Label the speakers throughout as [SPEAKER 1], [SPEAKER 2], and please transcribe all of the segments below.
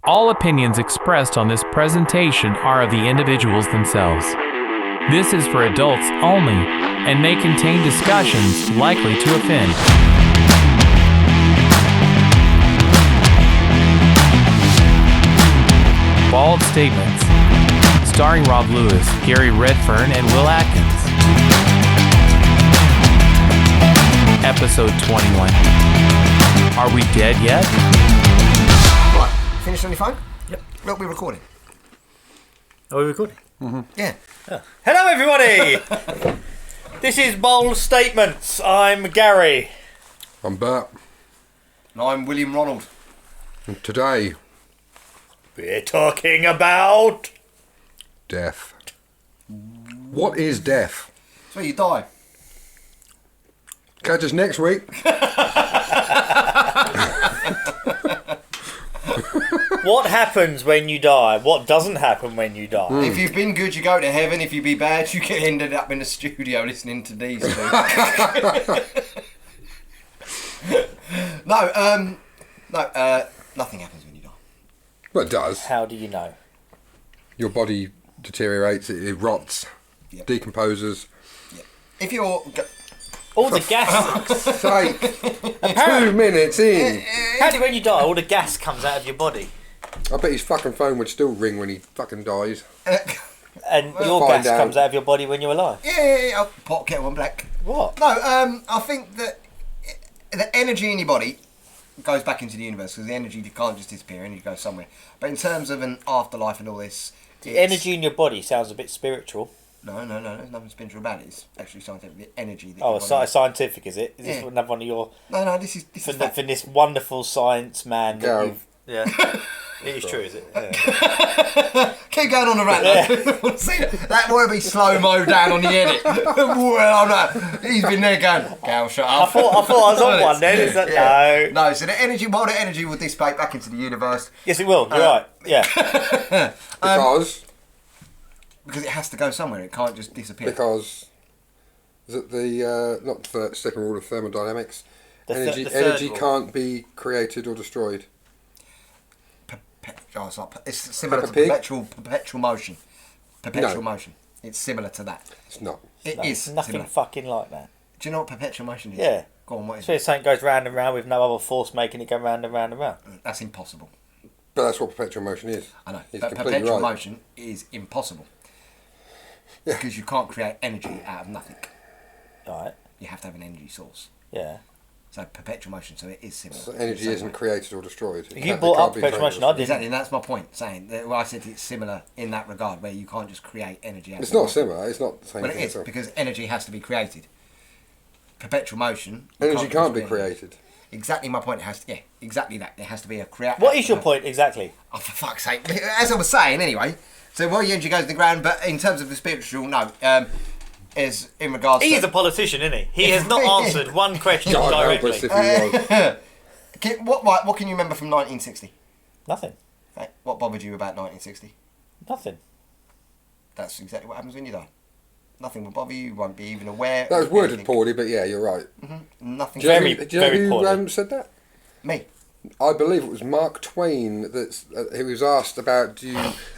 [SPEAKER 1] All opinions expressed on this presentation are of the individuals themselves. This is for adults only and may contain discussions likely to offend. Bald Statements, starring Rob Lewis, Gary Redfern, and Will Atkins. Episode 21. Are we dead yet?
[SPEAKER 2] Right, finished on your phone?
[SPEAKER 3] Yep.
[SPEAKER 2] Look, we're recording.
[SPEAKER 3] Are we recording?
[SPEAKER 2] Mm-hmm. Yeah.
[SPEAKER 3] Oh. Hello, everybody! This is Bold Statements. I'm Gary.
[SPEAKER 4] I'm Bert.
[SPEAKER 2] And I'm William Ronald.
[SPEAKER 4] And today,
[SPEAKER 3] We're talking about...
[SPEAKER 4] death. What is death?
[SPEAKER 2] It's where you die.
[SPEAKER 4] Catch us next week.
[SPEAKER 3] What happens when you die? What doesn't happen when you die?
[SPEAKER 2] If you've been good, you go to heaven. If you be bad, you get ended up in the studio listening to these two. Nothing happens when you die.
[SPEAKER 4] Well, it does.
[SPEAKER 3] How do you know?
[SPEAKER 4] Your body deteriorates, it rots,
[SPEAKER 2] Yep.
[SPEAKER 4] decomposes.
[SPEAKER 2] If you're...
[SPEAKER 3] All the gas...
[SPEAKER 4] Sake, 2 minutes in.
[SPEAKER 3] Apparently when you die, all the gas comes out of your body.
[SPEAKER 4] I bet his fucking phone would still ring when he fucking dies.
[SPEAKER 3] And your
[SPEAKER 4] find
[SPEAKER 3] gas
[SPEAKER 4] out.
[SPEAKER 3] comes out of your body when you're alive.
[SPEAKER 2] Yeah, pot kettle on black.
[SPEAKER 3] What?
[SPEAKER 2] No, I think that the energy in your body goes back into the universe because the energy can't just disappear, energy goes somewhere. But in terms of an afterlife and all this...
[SPEAKER 3] The energy in your body sounds a bit spiritual.
[SPEAKER 2] No, there's nothing spiritual about it. It's actually scientific. The energy that
[SPEAKER 3] Oh,
[SPEAKER 2] your body...
[SPEAKER 3] scientific, is it? Is this
[SPEAKER 2] Yeah.
[SPEAKER 3] another one of your...
[SPEAKER 2] No, this is
[SPEAKER 3] For
[SPEAKER 2] fact.
[SPEAKER 3] this wonderful science man that
[SPEAKER 4] Go.
[SPEAKER 3] you've... Yeah. It is true, is it? Yeah.
[SPEAKER 2] Keep going on the rant. Yeah. See that won't be slow-mo down on the edit. Well, no. He's been there going, Gal, shut up.
[SPEAKER 3] I thought I was on one then. Is that no?
[SPEAKER 2] No, so the energy, will dissipate back into the universe.
[SPEAKER 3] Yes, it will. You're right. Yeah.
[SPEAKER 4] Because
[SPEAKER 2] it has to go somewhere. It can't just disappear.
[SPEAKER 4] is it the, not the second rule of thermodynamics,
[SPEAKER 3] The third
[SPEAKER 4] energy
[SPEAKER 3] rule.
[SPEAKER 4] can't be created or destroyed.
[SPEAKER 2] It's similar to
[SPEAKER 4] Peppa Pig?
[SPEAKER 2] perpetual motion. Perpetual motion. It's similar to that.
[SPEAKER 4] It's not.
[SPEAKER 2] It is
[SPEAKER 3] Nothing
[SPEAKER 2] similar.
[SPEAKER 3] fucking like that.
[SPEAKER 2] Do you know what perpetual motion is?
[SPEAKER 3] Yeah.
[SPEAKER 2] Go on, what is
[SPEAKER 3] So
[SPEAKER 2] it?
[SPEAKER 3] something goes round and round with no other force making it go round and round and round.
[SPEAKER 2] That's impossible.
[SPEAKER 4] But that's what perpetual motion is.
[SPEAKER 2] I know.
[SPEAKER 4] He's
[SPEAKER 2] But
[SPEAKER 4] completely
[SPEAKER 2] perpetual
[SPEAKER 4] right.
[SPEAKER 2] motion is impossible.
[SPEAKER 4] Yeah.
[SPEAKER 2] Because you can't create energy out of nothing.
[SPEAKER 3] Right.
[SPEAKER 2] You have to have an energy source.
[SPEAKER 3] Yeah.
[SPEAKER 2] So perpetual motion, so it is similar.
[SPEAKER 4] So energy
[SPEAKER 2] Same
[SPEAKER 4] isn't
[SPEAKER 2] way.
[SPEAKER 4] created or destroyed. It
[SPEAKER 3] You
[SPEAKER 4] can't-
[SPEAKER 3] brought
[SPEAKER 4] it can't
[SPEAKER 3] up
[SPEAKER 4] be
[SPEAKER 3] perpetual
[SPEAKER 4] created
[SPEAKER 3] motion.
[SPEAKER 4] or
[SPEAKER 3] I
[SPEAKER 4] destroyed.
[SPEAKER 3] didn't.
[SPEAKER 2] Exactly, and that's my point. Saying that, well, I said it's similar in that regard, where you can't just create energy out
[SPEAKER 4] It's
[SPEAKER 2] of
[SPEAKER 4] not
[SPEAKER 2] nothing.
[SPEAKER 4] similar. It's not the same
[SPEAKER 2] Well, it
[SPEAKER 4] thing.
[SPEAKER 2] is
[SPEAKER 4] at all.
[SPEAKER 2] because energy has to be created. Perpetual motion. you
[SPEAKER 4] Energy
[SPEAKER 2] just
[SPEAKER 4] can't be
[SPEAKER 2] create it.
[SPEAKER 4] created.
[SPEAKER 2] Exactly my point. It has to, exactly that. There has to be a create.
[SPEAKER 3] What is your point exactly?
[SPEAKER 2] Oh, for fuck's sake! As I was saying, anyway. So, well, your energy goes to the ground, but in terms of the spiritual, no. Is in regards.
[SPEAKER 3] He
[SPEAKER 2] to...
[SPEAKER 3] is a politician, isn't he? He has not answered one question
[SPEAKER 4] God help us
[SPEAKER 3] directly.
[SPEAKER 4] if he was.
[SPEAKER 2] What can you remember from 1960?
[SPEAKER 3] Nothing.
[SPEAKER 2] Okay. What bothered you about 1960?
[SPEAKER 3] Nothing.
[SPEAKER 2] That's exactly what happens when you die. Nothing will bother you. You won't be even aware.
[SPEAKER 4] That was
[SPEAKER 2] of
[SPEAKER 4] worded
[SPEAKER 2] anything.
[SPEAKER 4] poorly, but yeah, you're right.
[SPEAKER 2] Nothing.
[SPEAKER 4] Do you know
[SPEAKER 3] Very,
[SPEAKER 4] who, do you know
[SPEAKER 3] very
[SPEAKER 4] who
[SPEAKER 3] poorly.
[SPEAKER 4] said that?
[SPEAKER 2] Me.
[SPEAKER 4] I believe it was Mark Twain that's who was asked about,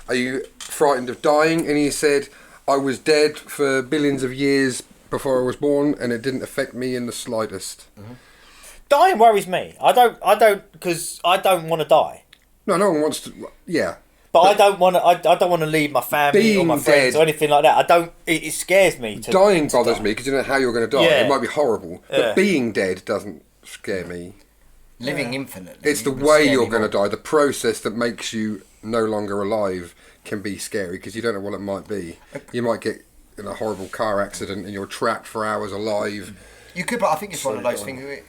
[SPEAKER 4] are you frightened of dying? And he said, I was dead for billions of years before I was born, and it didn't affect me in the slightest.
[SPEAKER 3] Dying worries me. I don't, because I don't want to die.
[SPEAKER 4] No one wants to. Yeah,
[SPEAKER 3] But I don't want to. I don't want to leave my family or my
[SPEAKER 4] Being
[SPEAKER 3] friends
[SPEAKER 4] dead-
[SPEAKER 3] or anything like that. I don't. It scares me.
[SPEAKER 4] dying
[SPEAKER 3] to
[SPEAKER 4] bothers
[SPEAKER 3] die.
[SPEAKER 4] me because you don't know how you're going to die.
[SPEAKER 3] Yeah.
[SPEAKER 4] It might be horrible,
[SPEAKER 3] Yeah.
[SPEAKER 4] but being dead doesn't scare me.
[SPEAKER 2] Living infinitely.
[SPEAKER 4] It's the
[SPEAKER 2] would
[SPEAKER 4] way
[SPEAKER 2] scare
[SPEAKER 4] you're
[SPEAKER 2] me
[SPEAKER 4] going to
[SPEAKER 2] more.
[SPEAKER 4] die. The process that makes you no longer alive can be scary because you don't know what it might be. You might get in a horrible car accident and you're trapped for hours alive.
[SPEAKER 2] You could, but I think it's one of those
[SPEAKER 4] So
[SPEAKER 2] things.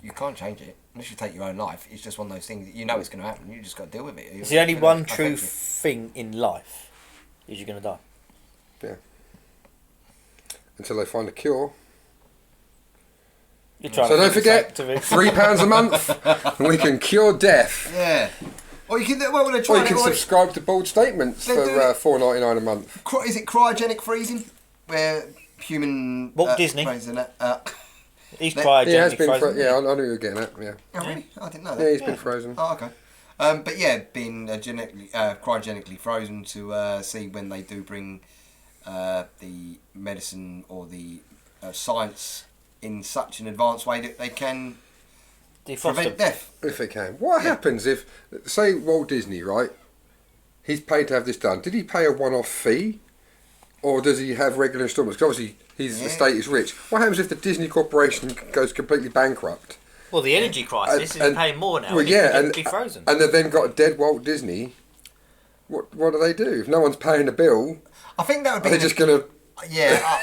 [SPEAKER 2] You can't change it unless you take your own life. It's just one of those things that you know it's going to happen. You just got to deal with it.
[SPEAKER 3] It's the only
[SPEAKER 2] It's gonna
[SPEAKER 3] one true
[SPEAKER 2] affect you.
[SPEAKER 3] thing in life is you're going to die.
[SPEAKER 4] Yeah. Until they find a cure.
[SPEAKER 3] You're trying
[SPEAKER 4] So
[SPEAKER 3] to
[SPEAKER 4] don't
[SPEAKER 3] think of
[SPEAKER 4] forget,
[SPEAKER 3] something to me.
[SPEAKER 4] £3 a month and we can cure death.
[SPEAKER 2] Yeah. Or you can. Well, they're
[SPEAKER 4] Or
[SPEAKER 2] trying
[SPEAKER 4] you can
[SPEAKER 2] it.
[SPEAKER 4] subscribe to Bold Statements
[SPEAKER 2] They
[SPEAKER 4] for
[SPEAKER 2] do it.
[SPEAKER 4] $4.99 a month.
[SPEAKER 2] Is it cryogenic freezing? Where human.
[SPEAKER 3] Walt Disney.
[SPEAKER 2] Freezing it,
[SPEAKER 3] He's
[SPEAKER 2] Yeah,
[SPEAKER 3] cryogenically
[SPEAKER 4] Yeah, it has been.
[SPEAKER 3] frozen.
[SPEAKER 4] Yeah, I knew you were getting at. Yeah,
[SPEAKER 2] oh, really? I didn't know that.
[SPEAKER 4] yeah, he's been frozen.
[SPEAKER 2] Oh, okay. But yeah, being cryogenically frozen to see when they do bring the medicine or the science in such an advanced way that they can prevent death.
[SPEAKER 4] If it can. What happens if, say, Walt Disney, right? He's paid to have this done. Did he pay a one-off fee? Or does he have regular instalments? Because obviously his estate is rich. What happens if the Disney Corporation goes completely bankrupt?
[SPEAKER 3] Well, the energy crisis is paying more now.
[SPEAKER 4] Well, yeah, and
[SPEAKER 3] be frozen.
[SPEAKER 4] And they've then got a dead Walt Disney. What do they do? If no one's paying the bill,
[SPEAKER 2] I think that would be.
[SPEAKER 4] Are they just going to...
[SPEAKER 2] Yeah.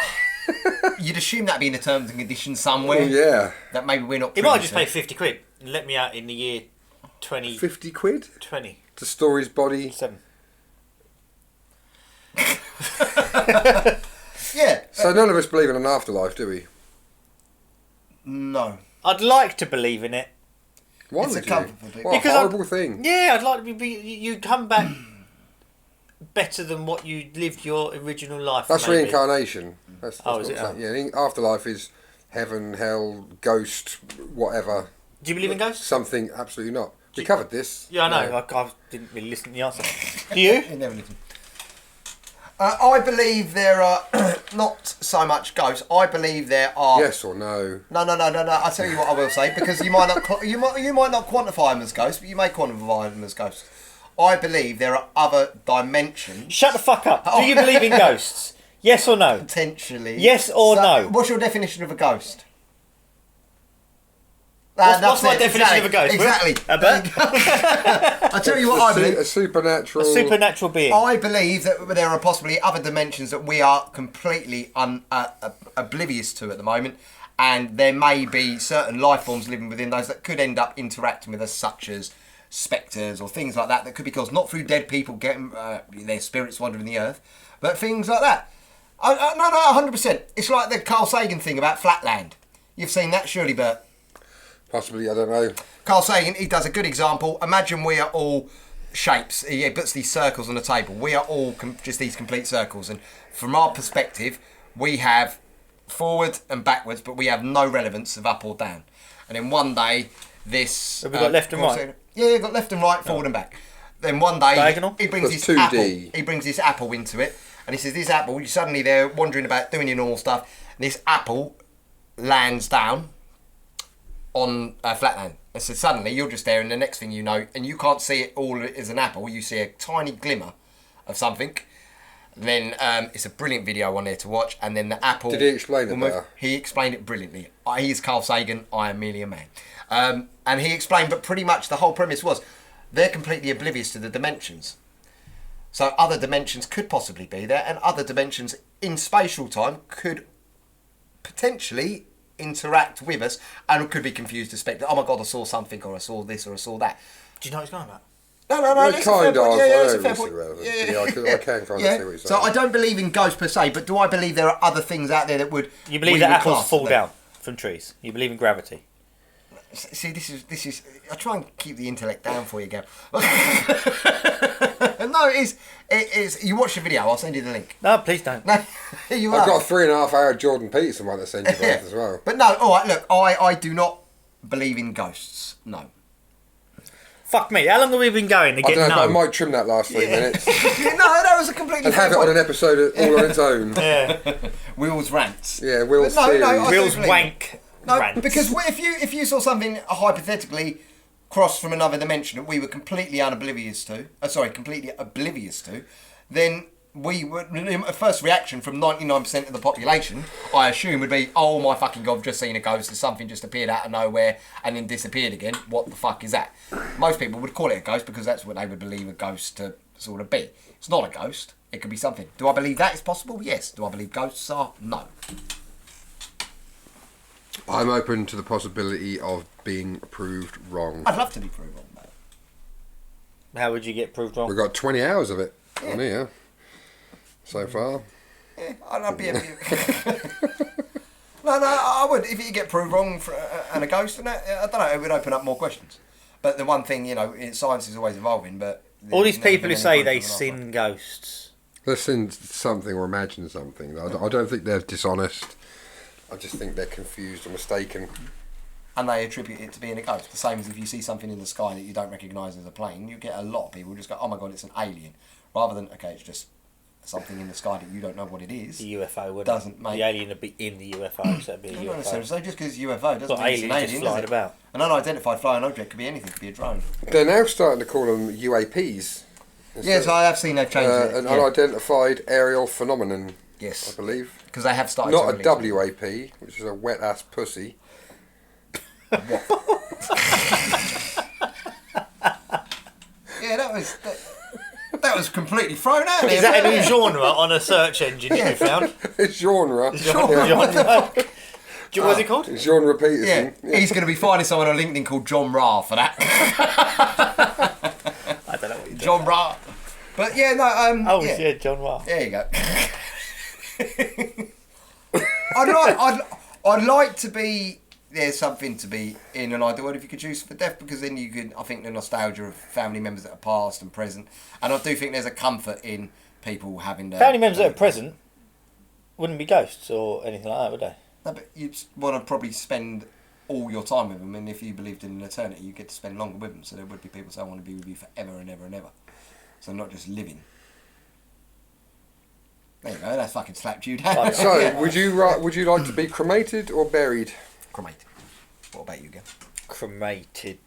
[SPEAKER 2] You'd assume that'd be in the terms and conditions somewhere.
[SPEAKER 4] Yeah.
[SPEAKER 2] That maybe we're not.
[SPEAKER 3] He might just pay 50 quid and let me out in the year 20...
[SPEAKER 4] 50 quid?
[SPEAKER 3] 20.
[SPEAKER 4] To store his body?
[SPEAKER 3] 7.
[SPEAKER 2] Yeah.
[SPEAKER 4] So none of us believe in an afterlife, do we?
[SPEAKER 2] No.
[SPEAKER 3] I'd like to believe in it.
[SPEAKER 4] Why
[SPEAKER 2] It's
[SPEAKER 4] would
[SPEAKER 2] a
[SPEAKER 4] you?
[SPEAKER 2] comfortable thing.
[SPEAKER 4] What a
[SPEAKER 3] Because
[SPEAKER 4] horrible thing.
[SPEAKER 3] Yeah, I'd like to be... You come back better than what you lived your original life.
[SPEAKER 4] That's
[SPEAKER 3] maybe.
[SPEAKER 4] reincarnation. That's
[SPEAKER 3] Oh,
[SPEAKER 4] what
[SPEAKER 3] is it?
[SPEAKER 4] I'm saying. Yeah, afterlife is heaven, hell, ghost, whatever.
[SPEAKER 3] Do you believe in ghosts?
[SPEAKER 4] Something, absolutely not. We covered this.
[SPEAKER 3] Yeah, I know. I didn't really listen to the answer. Do you?
[SPEAKER 2] You never listen. I believe there are not so much ghosts. I believe there are.
[SPEAKER 4] Yes or no?
[SPEAKER 2] No. I'll tell you what I will say, because you might not you might not quantify them as ghosts, but you may quantify them as ghosts. I believe there are other dimensions.
[SPEAKER 3] Shut the fuck up. Do you believe in ghosts? Yes or no?
[SPEAKER 2] Potentially.
[SPEAKER 3] Yes or no?
[SPEAKER 2] What's your definition of a ghost?
[SPEAKER 3] What's my definition of a ghost?
[SPEAKER 2] Exactly. I'll tell you what I believe.
[SPEAKER 4] A supernatural...
[SPEAKER 3] A supernatural being.
[SPEAKER 2] I believe that there are possibly other dimensions that we are completely oblivious to at the moment, and there may be certain life forms living within those that could end up interacting with us, such as spectres or things like that could be caused not through dead people getting their spirits wandering the earth, but things like that. No, 100%. It's like the Carl Sagan thing about Flatland. You've seen that, surely, Bert?
[SPEAKER 4] Possibly, I don't know.
[SPEAKER 2] Carl Sagan, he does a good example. Imagine we are all shapes. He puts these circles on the table. We are all just these complete circles. And from our perspective, we have forward and backwards, but we have no relevance of up or down. And then one day, this...
[SPEAKER 3] Have we got left and right?
[SPEAKER 2] Yeah, you've got left and right, forward and back. Then one day,
[SPEAKER 3] Diagonal?
[SPEAKER 2] he brings
[SPEAKER 4] That's
[SPEAKER 2] this
[SPEAKER 4] 2D.
[SPEAKER 2] apple. He brings this apple into it. And he says, this apple, you suddenly they're wandering about doing your normal stuff. And this apple lands down on Flatland. And so suddenly you're just there, and the next thing you know, and you can't see it all as an apple, you see a tiny glimmer of something. Then it's a brilliant video on there to watch, and then the apple...
[SPEAKER 4] Did he explain it better?
[SPEAKER 2] He explained it brilliantly. He is Carl Sagan, I am merely a man. And he explained, but pretty much the whole premise was, they're completely oblivious to the dimensions. So other dimensions could possibly be there, and other dimensions in spatial time could potentially interact with us and could be confused as spectre. Oh my god, I saw something, or I saw this, or I saw that.
[SPEAKER 3] Do you know what he's going about?
[SPEAKER 2] No.
[SPEAKER 4] Well,
[SPEAKER 2] It's
[SPEAKER 4] kind of.
[SPEAKER 2] it's a
[SPEAKER 4] I
[SPEAKER 2] fair
[SPEAKER 4] don't
[SPEAKER 2] point.
[SPEAKER 4] see relevance.
[SPEAKER 2] Yeah,
[SPEAKER 4] Yeah, I can kind of see what you're saying.
[SPEAKER 2] So I don't believe in ghosts per se, but do I believe there are other things out there that would...
[SPEAKER 3] You believe that apples fall down from trees? You believe in gravity?
[SPEAKER 2] See, this is. I try and keep the intellect down for you, Gav. No, it is. You watch the video. I'll send you the link.
[SPEAKER 3] No, please don't.
[SPEAKER 2] No, you
[SPEAKER 4] I've
[SPEAKER 2] are.
[SPEAKER 4] got a 3.5 hour Jordan Peterson one that sends you both as well.
[SPEAKER 2] But no, all right. Look, I do not believe in ghosts. No.
[SPEAKER 3] Fuck me. How long have we been going to
[SPEAKER 4] I
[SPEAKER 3] get
[SPEAKER 4] don't know, but I
[SPEAKER 3] no?
[SPEAKER 4] might trim that last 3 minutes
[SPEAKER 2] No, that was a completely.
[SPEAKER 4] and have it
[SPEAKER 2] fair
[SPEAKER 4] on an
[SPEAKER 2] point.
[SPEAKER 4] episode all on its own.
[SPEAKER 3] Yeah.
[SPEAKER 2] Will's rants.
[SPEAKER 4] Yeah, Will's
[SPEAKER 2] But no,
[SPEAKER 4] series.
[SPEAKER 2] I do
[SPEAKER 3] Will's
[SPEAKER 2] believe-
[SPEAKER 3] wank
[SPEAKER 2] No,
[SPEAKER 3] rants.
[SPEAKER 2] because if you saw something hypothetically cross from another dimension that we were completely oblivious to, then we would, a first reaction from 99% of the population, I assume, would be, oh my fucking god, I've just seen a ghost, or something just appeared out of nowhere and then disappeared again. What the fuck is that? Most people would call it a ghost because that's what they would believe a ghost to sort of be. It's not a ghost. It could be something. Do I believe that is possible? Yes. Do I believe ghosts are? No.
[SPEAKER 4] I'm open to the possibility of being proved wrong.
[SPEAKER 2] I'd love to be proved wrong, mate.
[SPEAKER 3] How would you get proved wrong?
[SPEAKER 4] We've got 20 hours of it on here so far.
[SPEAKER 2] Yeah, I'd be happy. No, I would. If you get proved wrong for, and a ghost, and that, I don't know, it would open up more questions. But the one thing, science is always evolving. But
[SPEAKER 3] All these
[SPEAKER 2] there's never
[SPEAKER 3] people
[SPEAKER 2] been
[SPEAKER 3] who
[SPEAKER 2] any
[SPEAKER 3] say they
[SPEAKER 2] proof of
[SPEAKER 3] seen ghosts.
[SPEAKER 4] They've seen something or imagined something. I don't think they're dishonest. I just think they're confused or mistaken.
[SPEAKER 2] and they attribute it to being a ghost. The same as if you see something in the sky that you don't recognise as a plane, you get a lot of people just go, oh my god, it's an alien. Rather than, okay, it's just something in the sky that you don't know what it is.
[SPEAKER 3] The UFO wouldn't.
[SPEAKER 2] Doesn't make...
[SPEAKER 3] The alien would be in the UFO, so it'd be a
[SPEAKER 2] No,
[SPEAKER 3] UFO.
[SPEAKER 2] not necessarily. So just because it's UFO doesn't mean it's an
[SPEAKER 3] aliens
[SPEAKER 2] alien,
[SPEAKER 3] just
[SPEAKER 2] does
[SPEAKER 3] flying
[SPEAKER 2] it?
[SPEAKER 3] about.
[SPEAKER 2] An unidentified flying object could be anything. Could be a drone.
[SPEAKER 4] They're now starting to call them UAPs.
[SPEAKER 2] Yes, I have seen they've changed it.
[SPEAKER 4] An unidentified aerial phenomenon,
[SPEAKER 2] Yes,
[SPEAKER 4] I believe.
[SPEAKER 2] because they have started
[SPEAKER 4] Not
[SPEAKER 2] to
[SPEAKER 4] a
[SPEAKER 2] release
[SPEAKER 4] WAP, which is a wet ass pussy.
[SPEAKER 2] Yeah, that was completely thrown out there.
[SPEAKER 3] Is that a new genre on a search engine you found?
[SPEAKER 4] It's genre.
[SPEAKER 3] Genre. What's it called?
[SPEAKER 4] It's Genre Peterson.
[SPEAKER 2] Yeah, he's going to be finding someone on LinkedIn called John Ra for that.
[SPEAKER 3] I don't know what you're doing.
[SPEAKER 2] John Ra. But yeah, no,
[SPEAKER 3] Oh,
[SPEAKER 2] yeah.
[SPEAKER 3] yeah, John Wah.
[SPEAKER 2] There you go. I'd like to be. There's something to be in an ideal world if you could choose for death, because then you could. I think the nostalgia of family members that are past and present, and I do think there's a comfort in people having their
[SPEAKER 3] Family members that are present wouldn't be ghosts or anything like that, would they?
[SPEAKER 2] No, but you'd want to probably spend all your time with them, and if you believed in an eternity, you get to spend longer with them. So there would be people say, "I want to be with you forever and ever and ever." So not just living. There you go. That's fucking slapped you down.
[SPEAKER 4] So,
[SPEAKER 2] Yeah.
[SPEAKER 4] would you like to be cremated or buried?
[SPEAKER 2] Cremated. What about you, Gav?
[SPEAKER 3] Cremated.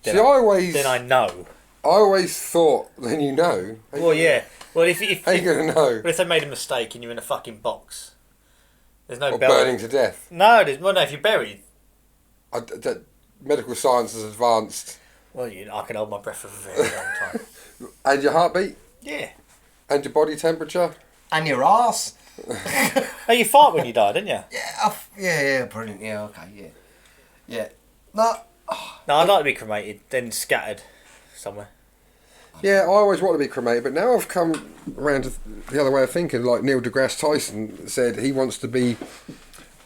[SPEAKER 4] See, I
[SPEAKER 3] Then I know.
[SPEAKER 4] always thought, then you know.
[SPEAKER 3] Well, yeah. Well, if
[SPEAKER 4] How you gonna know?
[SPEAKER 3] but if they made a mistake and you're in a fucking box, there's no
[SPEAKER 4] Or
[SPEAKER 3] bell.
[SPEAKER 4] burning to death.
[SPEAKER 3] No, no. If you're buried,
[SPEAKER 4] Medical science has advanced.
[SPEAKER 3] well, I can hold my breath for a very long time.
[SPEAKER 4] And your heartbeat?
[SPEAKER 3] Yeah.
[SPEAKER 4] And your body temperature?
[SPEAKER 2] And your ass.
[SPEAKER 3] Oh, you fart when you die, didn't you?
[SPEAKER 2] Yeah, brilliant. Yeah, okay, yeah. No,
[SPEAKER 3] No, I'd like to be cremated, then scattered somewhere.
[SPEAKER 4] Yeah, I always want to be cremated, but now I've come around to the other way of thinking. Like Neil deGrasse Tyson said, he wants to be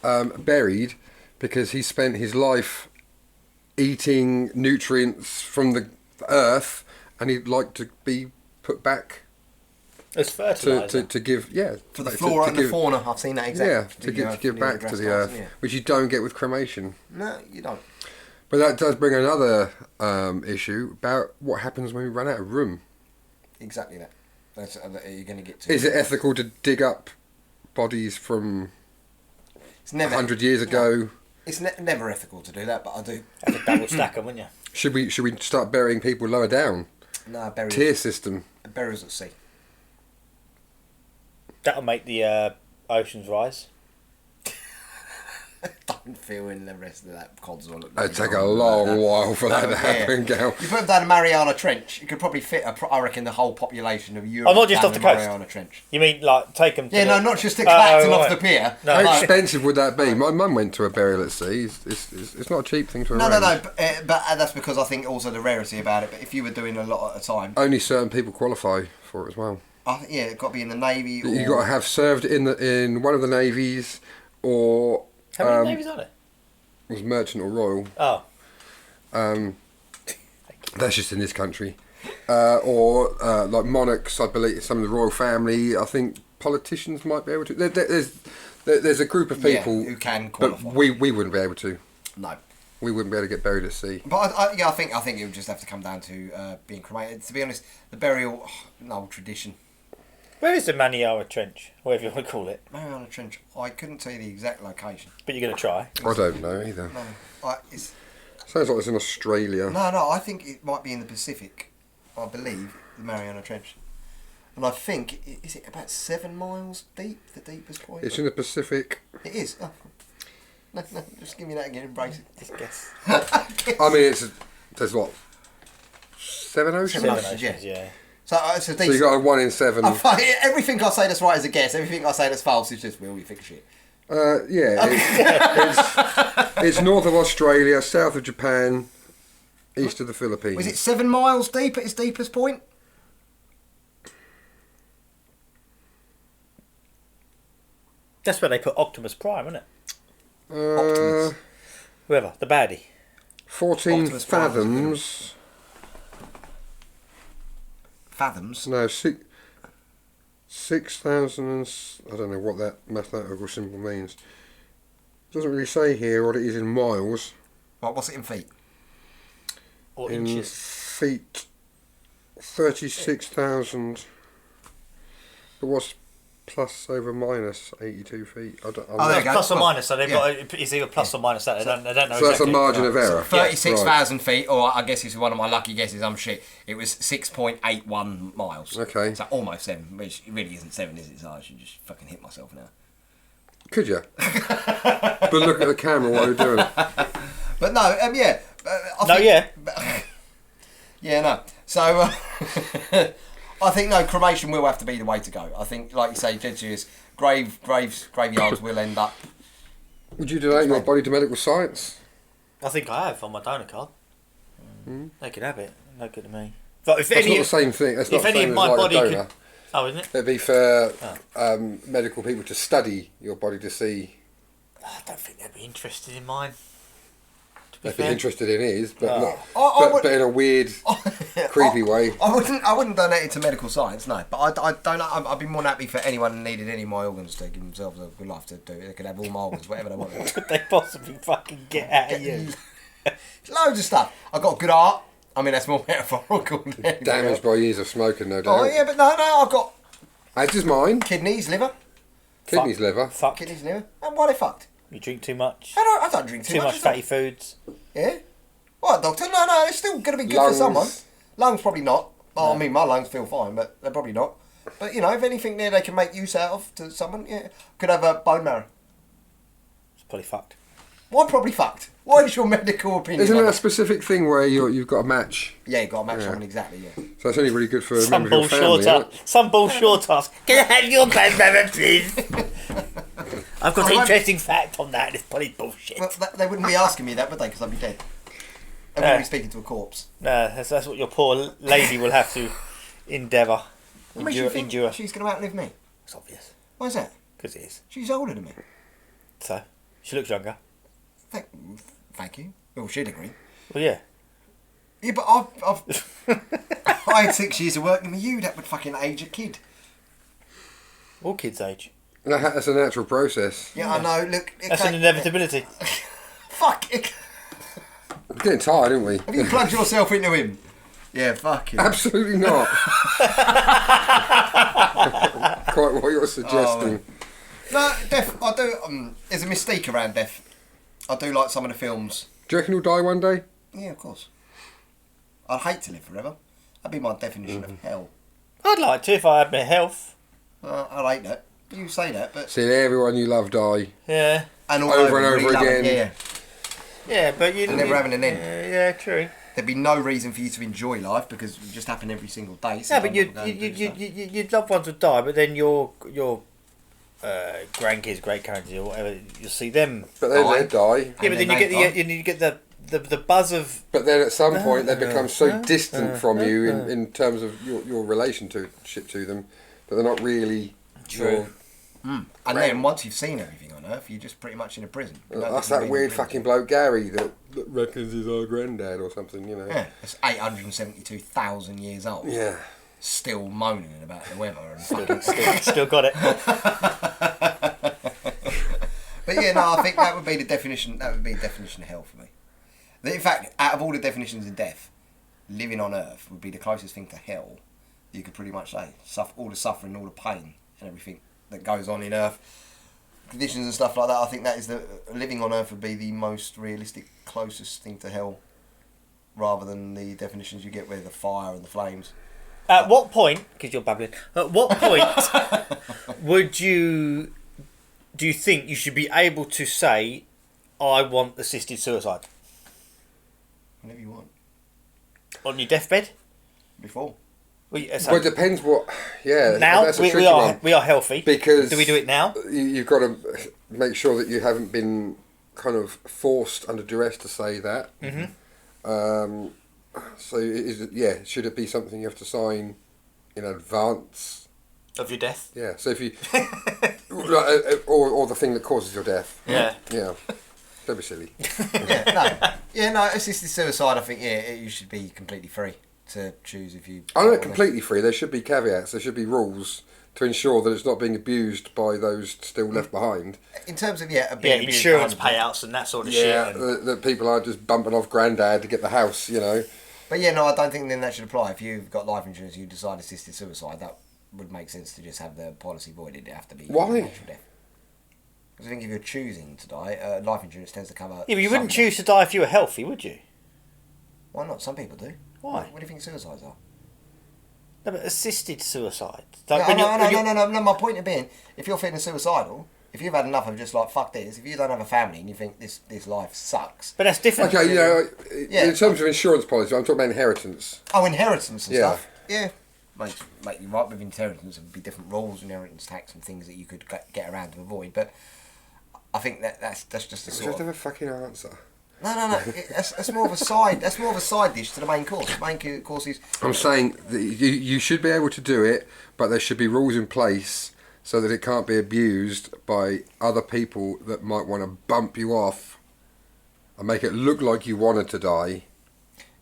[SPEAKER 4] buried because he spent his life eating nutrients from the earth, and he'd like to be put back
[SPEAKER 3] It's fertiliser.
[SPEAKER 4] to give,
[SPEAKER 2] for the flora and the fauna. I've seen that exactly.
[SPEAKER 4] to give back to the earth, which you don't get with cremation.
[SPEAKER 2] No, you don't.
[SPEAKER 4] But that does bring another issue about what happens when we run out of room.
[SPEAKER 2] Exactly that. That's you're going to get to.
[SPEAKER 4] Is it ethical to dig up bodies from
[SPEAKER 2] It's never
[SPEAKER 4] 100 years ago?
[SPEAKER 2] It's never ethical to do that, but I do.
[SPEAKER 3] Have to double stack them, wouldn't you?
[SPEAKER 4] Should we start burying people lower down?
[SPEAKER 2] No, burials.
[SPEAKER 4] Tier system.
[SPEAKER 2] Burials at sea.
[SPEAKER 3] That'll make the oceans rise.
[SPEAKER 2] Don't feel in the rest of that codswallop.
[SPEAKER 4] It'd take a long while for that to happen, Gal.
[SPEAKER 2] You put them down the Mariana Trench, you could probably fit, I reckon, the whole population of Europe.
[SPEAKER 3] Oh, not just
[SPEAKER 2] down
[SPEAKER 3] off the
[SPEAKER 2] the
[SPEAKER 3] coast?
[SPEAKER 2] Mariana Trench.
[SPEAKER 3] You mean like take them?
[SPEAKER 2] Yeah, no, not just at Clacton off
[SPEAKER 3] right.
[SPEAKER 2] the pier.
[SPEAKER 3] No.
[SPEAKER 4] How
[SPEAKER 2] No.
[SPEAKER 4] expensive would that be? My mum went to a burial at sea. It's not a cheap thing to
[SPEAKER 2] No,
[SPEAKER 4] arrange.
[SPEAKER 2] but that's because I think also the rarity about it. But if you were doing a lot at a time,
[SPEAKER 4] Only certain people qualify for it as well.
[SPEAKER 2] I think, yeah, it got to be in the Navy.
[SPEAKER 4] You got to have served in one of the navies, or
[SPEAKER 3] How many navies are there?
[SPEAKER 4] was merchant or royal.
[SPEAKER 3] Oh,
[SPEAKER 4] That's just in this country. Or like monarchs, I believe, some of the royal family. I think politicians might be able to. There's a group of people
[SPEAKER 2] who can
[SPEAKER 4] but
[SPEAKER 2] qualify.
[SPEAKER 4] we wouldn't be able to.
[SPEAKER 2] No.
[SPEAKER 4] We wouldn't be able to get buried at sea.
[SPEAKER 2] But I think it would just have to come down to being cremated. To be honest, the burial, an old tradition.
[SPEAKER 3] where is the Mariana Trench? Whatever you want to call it.
[SPEAKER 2] Mariana Trench. I couldn't tell you the exact location.
[SPEAKER 3] But you're going to try.
[SPEAKER 4] I don't know either.
[SPEAKER 2] No, it's
[SPEAKER 4] Sounds like it's in Australia.
[SPEAKER 2] no. I think it might be in the Pacific. I believe the Mariana Trench, and I think is it about 7 miles deep? The deepest point.
[SPEAKER 4] It's in the Pacific.
[SPEAKER 2] It is. Oh. No, just give me that again. Embrace it.
[SPEAKER 3] Just guess.
[SPEAKER 4] I mean, there's what, 7 oceans?
[SPEAKER 2] Seven
[SPEAKER 3] Oceans,
[SPEAKER 2] oceans,
[SPEAKER 3] yeah.
[SPEAKER 2] So it's a
[SPEAKER 4] So you
[SPEAKER 2] decent.
[SPEAKER 4] got a 1 in 7.
[SPEAKER 2] Everything I say that's right is a guess. Everything I say that's false is just you think shit.
[SPEAKER 4] It's north of Australia, south of Japan, east of the Philippines.
[SPEAKER 2] Was it 7 miles deep at its deepest point?
[SPEAKER 3] That's where they put Optimus Prime, isn't it?
[SPEAKER 2] Optimus.
[SPEAKER 3] Whoever, the baddie.
[SPEAKER 4] 14
[SPEAKER 2] Optimus Prime was a good one.
[SPEAKER 4] fathoms.
[SPEAKER 2] Fathoms.
[SPEAKER 4] No, 6,000. I don't know what that mathematical symbol means. It doesn't really say here what it is in miles.
[SPEAKER 2] Right, what's it in feet?
[SPEAKER 3] Or
[SPEAKER 4] In
[SPEAKER 3] inches.
[SPEAKER 4] feet, 36,000. But what's plus over minus 82 feet? I don't,
[SPEAKER 2] Oh, there you go.
[SPEAKER 3] Plus or
[SPEAKER 2] Well,
[SPEAKER 3] minus, so they've
[SPEAKER 2] yeah.
[SPEAKER 3] got it's either plus or minus that. They don't know
[SPEAKER 4] so that's
[SPEAKER 3] exactly.
[SPEAKER 4] a margin of error.
[SPEAKER 2] 36,000 feet, or I guess it's one of my lucky guesses, I'm shit. It was 6.81 miles.
[SPEAKER 4] Okay.
[SPEAKER 2] So almost 7, which it really isn't 7, is it? So I should just fucking hit myself now.
[SPEAKER 4] Could you? But look at the camera while you're doing it.
[SPEAKER 2] But no, yeah. Yeah, no. So, I think, no, cremation will have to be the way to go. I think, like you say, Jed's graveyards will end up...
[SPEAKER 4] Would you donate your body to medical science?
[SPEAKER 3] I think I have on my donor card. They could have it. No good to me. But if
[SPEAKER 4] That's
[SPEAKER 3] any,
[SPEAKER 4] not the same thing. That's not
[SPEAKER 3] if
[SPEAKER 4] the
[SPEAKER 3] any
[SPEAKER 4] same
[SPEAKER 3] of
[SPEAKER 4] as
[SPEAKER 3] my
[SPEAKER 4] like
[SPEAKER 3] body
[SPEAKER 4] a
[SPEAKER 3] could,
[SPEAKER 4] donor.
[SPEAKER 3] oh, isn't it?
[SPEAKER 4] It'd be for medical people to study your body to see
[SPEAKER 3] I don't think they'd be interested in mine. To be
[SPEAKER 4] if they're
[SPEAKER 3] fair.
[SPEAKER 4] interested in his, but not,
[SPEAKER 2] I would-
[SPEAKER 4] but in a weird, creepy way.
[SPEAKER 2] I wouldn't donate it to medical science, no. But I don't know. I'd be more than happy for anyone who needed any of my organs to give themselves a good life to do it. They could have all my organs, whatever they want.
[SPEAKER 3] Could they possibly fucking get out of you?
[SPEAKER 2] Loads of stuff. I've got good art. I mean, that's more metaphorical than anything
[SPEAKER 4] Damaged
[SPEAKER 2] else.
[SPEAKER 4] by years of smoking, no doubt.
[SPEAKER 2] Oh, yeah, but no, I've got
[SPEAKER 4] As is mine.
[SPEAKER 2] kidneys, liver.
[SPEAKER 4] Kidneys, liver.
[SPEAKER 3] Fuck.
[SPEAKER 2] Kidneys, liver. And why are they fucked?
[SPEAKER 3] You drink too much.
[SPEAKER 2] I don't drink
[SPEAKER 3] Too much
[SPEAKER 2] is that-
[SPEAKER 3] fatty foods.
[SPEAKER 2] Yeah? What, doctor? No, it's still going to be good for someone. Lungs probably not. Well, I mean, my lungs feel fine, but they're probably not. But, you know, if anything there they can make use out of to someone, yeah. Could have a bone marrow.
[SPEAKER 3] It's probably fucked.
[SPEAKER 2] Why probably fucked? What is your medical opinion?
[SPEAKER 4] Isn't
[SPEAKER 2] on
[SPEAKER 4] there a
[SPEAKER 2] that?
[SPEAKER 4] specific thing where you've got a match?
[SPEAKER 2] Yeah, you've got to match
[SPEAKER 4] Yeah.
[SPEAKER 2] someone exactly, yeah.
[SPEAKER 4] So it's only really good for
[SPEAKER 3] Some
[SPEAKER 4] members of your family, isn't it?
[SPEAKER 3] Some bullshit ask. Can I have your bone marrow, please? I've got
[SPEAKER 2] I
[SPEAKER 3] an
[SPEAKER 2] won't-
[SPEAKER 3] interesting fact on that. It's probably bullshit.
[SPEAKER 2] Well, they wouldn't be asking me that, would they? Because I'd be dead. They wouldn't be speaking to a corpse.
[SPEAKER 3] No, that's what your poor lady will have to endeavour.
[SPEAKER 2] What makes you think
[SPEAKER 3] Endure.
[SPEAKER 2] she's going to outlive me?
[SPEAKER 3] It's obvious.
[SPEAKER 2] Why is that?
[SPEAKER 3] Because it is.
[SPEAKER 2] She's older than me.
[SPEAKER 3] So, she looks younger.
[SPEAKER 2] Thank you. Well, she'd agree.
[SPEAKER 3] Well, yeah.
[SPEAKER 2] Yeah, but I've I had 6 years of working with you. That would fucking age a kid.
[SPEAKER 3] All kids age.
[SPEAKER 4] That's a natural process.
[SPEAKER 2] Yeah, I know. Look,
[SPEAKER 3] That's an inevitability.
[SPEAKER 2] Fuck it.
[SPEAKER 4] We're getting tired, aren't we?
[SPEAKER 2] Have you plugged yourself into him? Yeah, fuck it.
[SPEAKER 4] Absolutely not. Quite what you're suggesting.
[SPEAKER 2] No, death. I do. There's a mystique around death. I do like some of the films.
[SPEAKER 4] Do you reckon you'll die one day?
[SPEAKER 2] Yeah, of course. I'd hate to live forever. That'd be my definition of hell.
[SPEAKER 3] I'd like to if I had my health.
[SPEAKER 2] I'd hate that. You say that, but
[SPEAKER 4] Seeing everyone you love die.
[SPEAKER 3] Yeah.
[SPEAKER 2] and all
[SPEAKER 4] Over and
[SPEAKER 2] we
[SPEAKER 4] over
[SPEAKER 2] love it,
[SPEAKER 4] again.
[SPEAKER 2] Yeah,
[SPEAKER 3] Yeah, but you...
[SPEAKER 2] and never having an end.
[SPEAKER 3] Yeah, true.
[SPEAKER 2] There'd be no reason for you to enjoy life because it would just happen every single day.
[SPEAKER 3] Yeah, but your loved ones would die, but then your grandkids, great grandkids, or whatever, you'll see them.
[SPEAKER 4] But then
[SPEAKER 2] Die.
[SPEAKER 4] they die.
[SPEAKER 3] Yeah, but then
[SPEAKER 2] then
[SPEAKER 3] you
[SPEAKER 2] they
[SPEAKER 3] get the buzz of.
[SPEAKER 4] But then at some point they become so distant from you in terms of your relationship to them that they're not really
[SPEAKER 3] True.
[SPEAKER 2] And then once you've seen everything on Earth, you're just pretty much in a prison. You don't
[SPEAKER 4] That's
[SPEAKER 2] get to
[SPEAKER 4] that
[SPEAKER 2] be
[SPEAKER 4] weird
[SPEAKER 2] in prison.
[SPEAKER 4] fucking bloke Gary that reckons he's our granddad or something, you know.
[SPEAKER 2] Yeah, it's 872,000 years old.
[SPEAKER 4] Yeah.
[SPEAKER 2] Still moaning about the weather and fucking
[SPEAKER 3] Still got it.
[SPEAKER 2] But yeah, no, I think that would be the definition. That would be the definition of hell for me. In fact, out of all the definitions of death, living on Earth would be the closest thing to hell you could pretty much say. All the suffering, all the pain, and everything that goes on in Earth, conditions and stuff like that. I think that is living on Earth would be the most realistic, closest thing to hell, rather than the definitions you get with the fire and the flames.
[SPEAKER 3] At what point, because you're babbling, at what point do you think you should be able to say, I want assisted suicide?
[SPEAKER 2] Whenever you want.
[SPEAKER 3] On your deathbed?
[SPEAKER 2] Before.
[SPEAKER 3] Well,
[SPEAKER 4] Well, it depends what. Yeah,
[SPEAKER 3] now
[SPEAKER 4] that's a
[SPEAKER 3] we
[SPEAKER 4] tricky
[SPEAKER 3] are
[SPEAKER 4] one.
[SPEAKER 3] we are healthy.
[SPEAKER 4] Because
[SPEAKER 3] do we do it now?
[SPEAKER 4] You've got to make sure that you haven't been kind of forced under duress to say that.
[SPEAKER 3] Mm-hmm.
[SPEAKER 4] So should it be something you have to sign in advance?
[SPEAKER 3] Of your death?
[SPEAKER 4] Yeah. So if you, or the thing that causes your death.
[SPEAKER 3] Yeah.
[SPEAKER 4] Yeah. Don't be silly.
[SPEAKER 2] No, assisted suicide. I think you should be completely free to choose if you.
[SPEAKER 4] I'm not completely free. There should be caveats. There should be rules to ensure that it's not being abused by those still left behind.
[SPEAKER 2] In terms of being
[SPEAKER 3] insurance
[SPEAKER 2] abused,
[SPEAKER 3] payouts and that sort of
[SPEAKER 4] Yeah,
[SPEAKER 3] shit. And
[SPEAKER 4] that people are just bumping off granddad to get the house, you know.
[SPEAKER 2] But yeah, no, I don't think then that should apply. If you've got life insurance, you decide assisted suicide, that would make sense to just have the policy voided. It have to be
[SPEAKER 4] Why?
[SPEAKER 2] natural death. Because I think if you're choosing to die, life insurance tends to cover.
[SPEAKER 3] yeah, but you wouldn't
[SPEAKER 2] some-
[SPEAKER 3] choose to die if you were healthy, would you?
[SPEAKER 2] Why not? Some people do.
[SPEAKER 3] Why?
[SPEAKER 2] What do you think suicides are?
[SPEAKER 3] No, but assisted suicide.
[SPEAKER 2] No,
[SPEAKER 3] Like when you're-
[SPEAKER 2] no. My point of being, if you're feeling suicidal, if you've had enough of just like fuck this, if you don't have a family and you think this life sucks.
[SPEAKER 3] But that's different.
[SPEAKER 4] Okay, you know,
[SPEAKER 2] Yeah.
[SPEAKER 4] in terms of insurance policy, I'm talking about inheritance.
[SPEAKER 2] Oh, inheritance and
[SPEAKER 4] Yeah.
[SPEAKER 2] stuff. Yeah. Make you right with inheritance. There would be different rules, inheritance tax, and things that you could get around to avoid. But I think that's just a
[SPEAKER 4] Just
[SPEAKER 2] sort
[SPEAKER 4] have
[SPEAKER 2] of.
[SPEAKER 4] a fucking answer.
[SPEAKER 2] No. That's more of a side. That's more of a side dish to the main course. The main course is.
[SPEAKER 4] I'm saying that you should be able to do it, but there should be rules in place so that it can't be abused by other people that might want to bump you off and make it look like you wanted to die.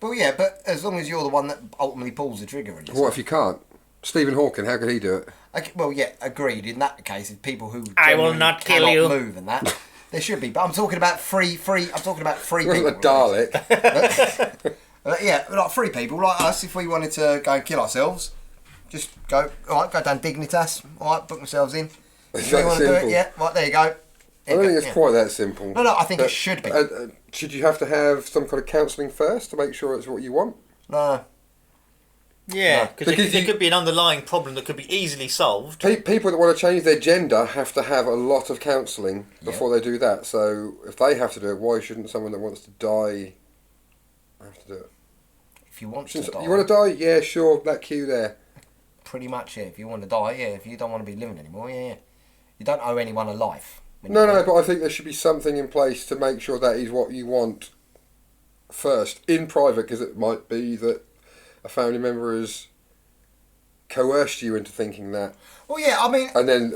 [SPEAKER 2] Well, yeah, but as long as you're the one that ultimately pulls the trigger. And
[SPEAKER 4] What if you can't? Stephen Hawking, how could he do it?
[SPEAKER 2] Okay, well, yeah, agreed. In that case, if people who
[SPEAKER 3] I will
[SPEAKER 2] genuinely
[SPEAKER 3] not kill
[SPEAKER 2] cannot
[SPEAKER 3] you.
[SPEAKER 2] move and that, there should be. But I'm talking about free. I'm talking about free
[SPEAKER 4] He wasn't
[SPEAKER 2] people.
[SPEAKER 4] a Dalek.
[SPEAKER 2] Yeah, like free people like us. If we wanted to go and kill ourselves, just go. All right, go down Dignitas. All right, book themselves in.
[SPEAKER 4] It's
[SPEAKER 2] If you
[SPEAKER 4] that
[SPEAKER 2] want to do
[SPEAKER 4] simple.
[SPEAKER 2] it, yeah, right there you go.
[SPEAKER 4] I don't think it's
[SPEAKER 2] Yeah.
[SPEAKER 4] quite that simple.
[SPEAKER 2] No, I think
[SPEAKER 4] But,
[SPEAKER 2] it should be.
[SPEAKER 4] Should you have to have some kind of counselling first to make sure it's what you want?
[SPEAKER 2] No,
[SPEAKER 3] Yeah,
[SPEAKER 2] No.
[SPEAKER 3] because
[SPEAKER 4] Because
[SPEAKER 3] there
[SPEAKER 4] you-
[SPEAKER 3] could be an underlying problem that could be easily solved.
[SPEAKER 4] People that want to change their gender have to have a lot of counselling before they do that. So if they have to do it, why shouldn't someone that wants to die have to do it?
[SPEAKER 2] if you want to die,
[SPEAKER 4] You want to die? Yeah, sure. That queue there.
[SPEAKER 2] pretty much. Yeah, if you want to die, yeah. If you don't want to be living anymore, yeah. You don't owe anyone a life. when
[SPEAKER 4] No,
[SPEAKER 2] you
[SPEAKER 4] no,
[SPEAKER 2] die.
[SPEAKER 4] but I think there should be something in place to make sure that is what you want first, in private, because it might be that a family member has coerced you into thinking that,
[SPEAKER 2] Well, yeah. I mean,
[SPEAKER 4] and then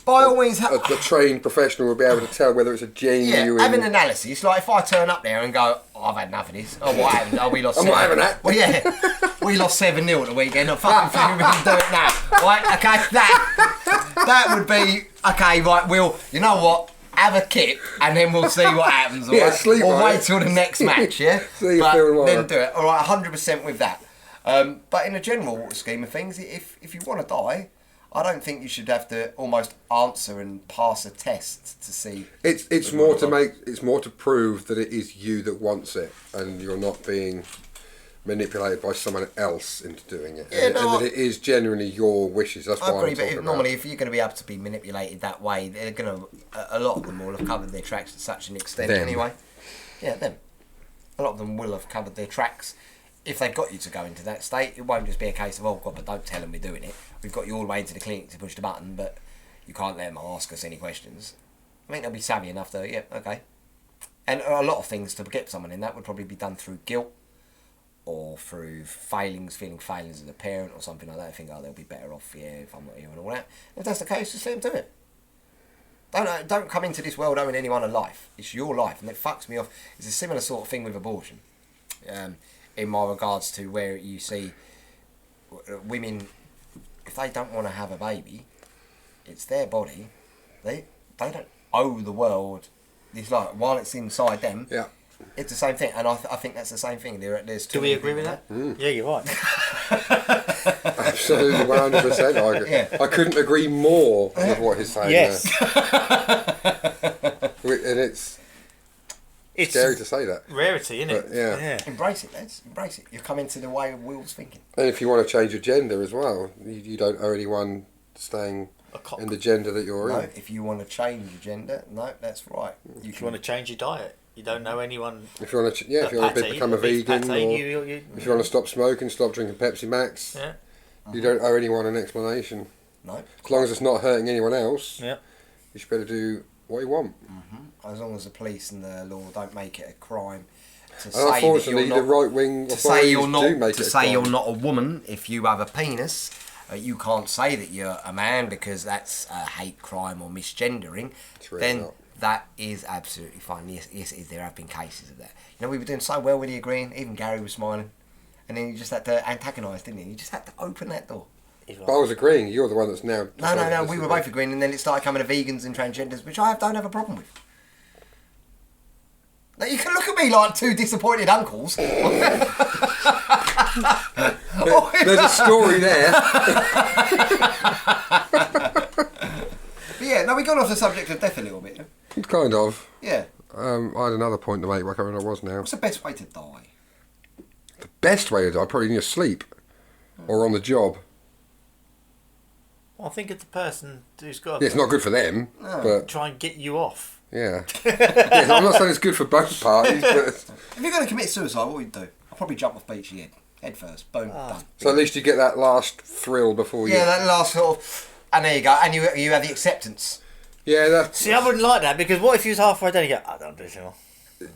[SPEAKER 2] By all means,
[SPEAKER 4] a trained professional will be able to tell whether it's a genuine.
[SPEAKER 2] yeah, have an analysis. Like if I turn up there and go, oh, I've had enough of this. Oh, what happened? Oh, we lost.
[SPEAKER 4] I'm not
[SPEAKER 2] 7.
[SPEAKER 4] having that.
[SPEAKER 2] Well, yeah, we lost 7-0 at the weekend. I fucking think we can do it now. Right? Okay, that would be okay. Right, we'll. You know what? Have a kip and then we'll see what happens. All
[SPEAKER 4] Yeah,
[SPEAKER 2] right?
[SPEAKER 4] sleep
[SPEAKER 2] Or
[SPEAKER 4] on
[SPEAKER 2] wait
[SPEAKER 4] it.
[SPEAKER 2] till the next match. Yeah,
[SPEAKER 4] See you
[SPEAKER 2] but
[SPEAKER 4] feel tomorrow.
[SPEAKER 2] then do it. All right, 100% with that. But in a general scheme of things, if you want to die, I don't think you should have to almost answer and pass a test to see.
[SPEAKER 4] It's more to prove that it is you that wants it, and you're not being manipulated by someone else into doing it,
[SPEAKER 2] Yeah,
[SPEAKER 4] and
[SPEAKER 2] no,
[SPEAKER 4] that it is genuinely your wishes. That's
[SPEAKER 2] I
[SPEAKER 4] what
[SPEAKER 2] agree,
[SPEAKER 4] I'm
[SPEAKER 2] but
[SPEAKER 4] talking
[SPEAKER 2] normally,
[SPEAKER 4] about.
[SPEAKER 2] if you're going to be able to be manipulated that way, they're going to. A lot of them will have covered their tracks to such an extent
[SPEAKER 4] Them.
[SPEAKER 2] anyway. Yeah, them. A lot of them will have covered their tracks. If they've got you to go into that state, it won't just be a case of, oh God, but don't tell them we're doing it. We've got you all the way into the clinic to push the button, but you can't let them ask us any questions. I think they'll be savvy enough to, yeah, okay. And a lot of things to get someone in that would probably be done through guilt or through feeling failings as a parent or something like that. I think, oh, they'll be better off, yeah, if I'm not here and all that. If that's the case, just let them do it. Don't come into this world owing anyone a life. It's your life, and it fucks me off. It's a similar sort of thing with abortion. In my regards to where you see women, if they don't want to have a baby, it's their body. They don't owe the world this life while it's inside them.
[SPEAKER 4] Yeah.
[SPEAKER 2] It's the same thing, and I think that's the same thing. There's
[SPEAKER 3] Do we agree with that? Yeah, you're right.
[SPEAKER 4] Absolutely, 100%.
[SPEAKER 2] Yeah.
[SPEAKER 4] I couldn't agree more with what he's saying.
[SPEAKER 3] Yes.
[SPEAKER 4] And it's
[SPEAKER 3] It's
[SPEAKER 4] scary to say that.
[SPEAKER 3] rarity, isn't it?
[SPEAKER 4] But, yeah.
[SPEAKER 2] Embrace it, lads. Embrace it. You're coming to the way of Will's thinking.
[SPEAKER 4] And if you want to change your gender as well, you don't owe anyone staying
[SPEAKER 3] A cock.
[SPEAKER 4] in the gender that you're
[SPEAKER 2] No,
[SPEAKER 4] in.
[SPEAKER 2] if you want to change your gender, no, that's right.
[SPEAKER 3] If you want to change your diet, you don't know anyone.
[SPEAKER 4] If you want to, if you want to become a
[SPEAKER 3] beef
[SPEAKER 4] vegan,
[SPEAKER 3] pate,
[SPEAKER 4] or if you want to stop smoking, stop drinking Pepsi Max,
[SPEAKER 3] Yeah.
[SPEAKER 4] you don't owe anyone an explanation.
[SPEAKER 2] No.
[SPEAKER 4] As long as it's not hurting anyone else,
[SPEAKER 3] Yeah.
[SPEAKER 4] you should better do what you want.
[SPEAKER 2] As long as the police and the law don't make it a crime to
[SPEAKER 4] And
[SPEAKER 2] say that
[SPEAKER 4] unfortunately,
[SPEAKER 2] you're
[SPEAKER 4] the
[SPEAKER 2] not,
[SPEAKER 4] right wing
[SPEAKER 2] to say you're not
[SPEAKER 4] do make
[SPEAKER 2] to
[SPEAKER 4] it a
[SPEAKER 2] say you're
[SPEAKER 4] crime.
[SPEAKER 2] not a woman if you have a penis. You can't say that you're a man because that's a hate crime or misgendering.
[SPEAKER 4] It's really
[SPEAKER 2] Then
[SPEAKER 4] not.
[SPEAKER 2] that is absolutely fine. Yes, there have been cases of that. You know, we were doing so well with the agreeing. Even Gary was smiling. and then you just had to antagonise, didn't you? You just had to open that door.
[SPEAKER 4] But I was agreeing. You're the one that's now.
[SPEAKER 2] No. We were both agreeing, and then it started coming to vegans and transgenders, which don't have a problem with. Now, you can look at me like two disappointed uncles.
[SPEAKER 4] There's a story there.
[SPEAKER 2] But yeah, no, we got off the subject of death a little bit.
[SPEAKER 4] Kind of.
[SPEAKER 2] Yeah.
[SPEAKER 4] I had another point to make. I can't remember what it was now.
[SPEAKER 2] What's the best way to die?
[SPEAKER 4] The best way to die, probably in your sleep or on the job.
[SPEAKER 3] I think it's the person who's got
[SPEAKER 4] Yeah, it's not good for them,
[SPEAKER 3] to
[SPEAKER 4] but
[SPEAKER 3] try and get you off.
[SPEAKER 4] yeah. Yeah, I'm not saying it's good for both parties, but
[SPEAKER 2] If you're going to commit suicide, what would you do? I'll probably jump off beach head first. Boom, done.
[SPEAKER 4] so at least you get that last thrill before you.
[SPEAKER 2] Yeah, that last sort of, and there you go, and you have the acceptance.
[SPEAKER 4] Yeah, that's
[SPEAKER 3] See, I wouldn't like that because what if you was halfway done and you go, I don't do this anymore.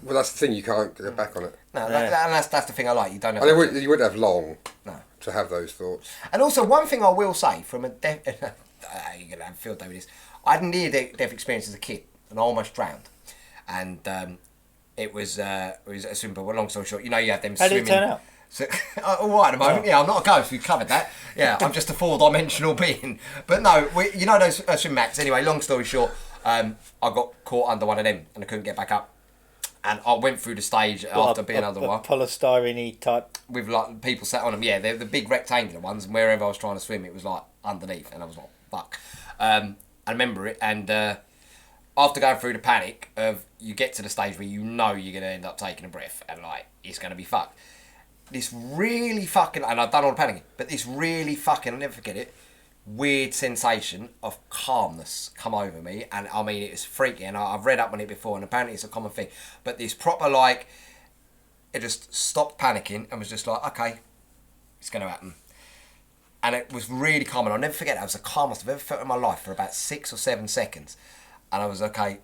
[SPEAKER 4] well, that's the thing. You can't get back on it.
[SPEAKER 2] No,
[SPEAKER 3] Yeah.
[SPEAKER 2] and that's the thing I like. You don't have.
[SPEAKER 4] And you wouldn't have long
[SPEAKER 2] No.
[SPEAKER 4] to have those thoughts.
[SPEAKER 2] And also, one thing I will say from a death, you're gonna have a field day with this. I had a near-death experience as a kid, and I almost drowned. And it was a swimming pool. Well, long story short, you have them
[SPEAKER 3] How
[SPEAKER 2] swimming.
[SPEAKER 3] did it turn out?
[SPEAKER 2] So, all right at the moment, yeah, I'm not a ghost. We've covered that. Yeah, I'm just a four-dimensional being. But no, those swim mats. Anyway, long story short, I got caught under one of them and I couldn't get back up. And I went through the stage after being under one
[SPEAKER 3] polystyrene type.
[SPEAKER 2] with like people sat on them. Yeah, they're the big rectangular ones, and wherever I was trying to swim, it was like underneath, and I was like, fuck. I remember it, and after going through the panic of you get to the stage where you're going to end up taking a breath, and like it's going to be fucked. This really fucking, and I've done all the panicking, but this really fucking, I'll never forget it, weird sensation of calmness come over me, and I mean it was freaky, and I've read up on it before, and apparently it's a common thing, but this proper like, it just stopped panicking and was just like, okay, it's going to happen. And it was really calm, and I'll never forget it. It was the calmest I've ever felt in my life for about 6 or 7 seconds. And I was, okay,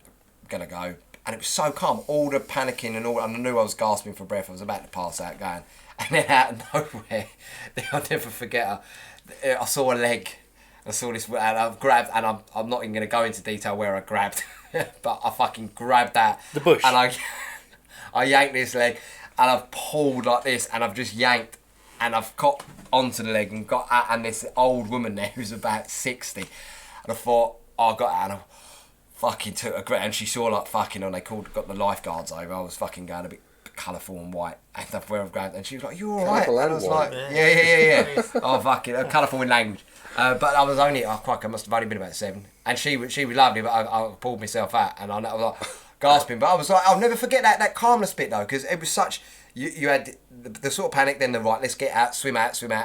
[SPEAKER 2] gonna go. And it was so calm, all the panicking and all, and I knew I was gasping for breath. I was about to pass out going. And then out of nowhere, I'll never forget her, I saw a leg. I saw this, and I've grabbed, and I'm not even gonna go into detail where I grabbed, but I fucking grabbed that.
[SPEAKER 3] The bush.
[SPEAKER 2] And I yanked this leg, and I've pulled like this, and I've just yanked. And I've got onto the leg and got out, and this old woman there who's about 60. And I thought, I got out and I fucking took a grip, and she saw like fucking, and they got the lifeguards over. I was fucking going a bit colourful and white, and that's where I've grabbed, and she was like, "You all right?"
[SPEAKER 4] Colourful
[SPEAKER 2] And I was
[SPEAKER 4] and
[SPEAKER 2] like,
[SPEAKER 4] white.
[SPEAKER 2] "Yeah." Oh fucking colourful in language. But I was only, I must have only been about 7, and she was lovely, but I pulled myself out, and I was like gasping. But I was like, I'll never forget that calmness bit though, because it was such. You had the sort of panic, then the right, let's get out,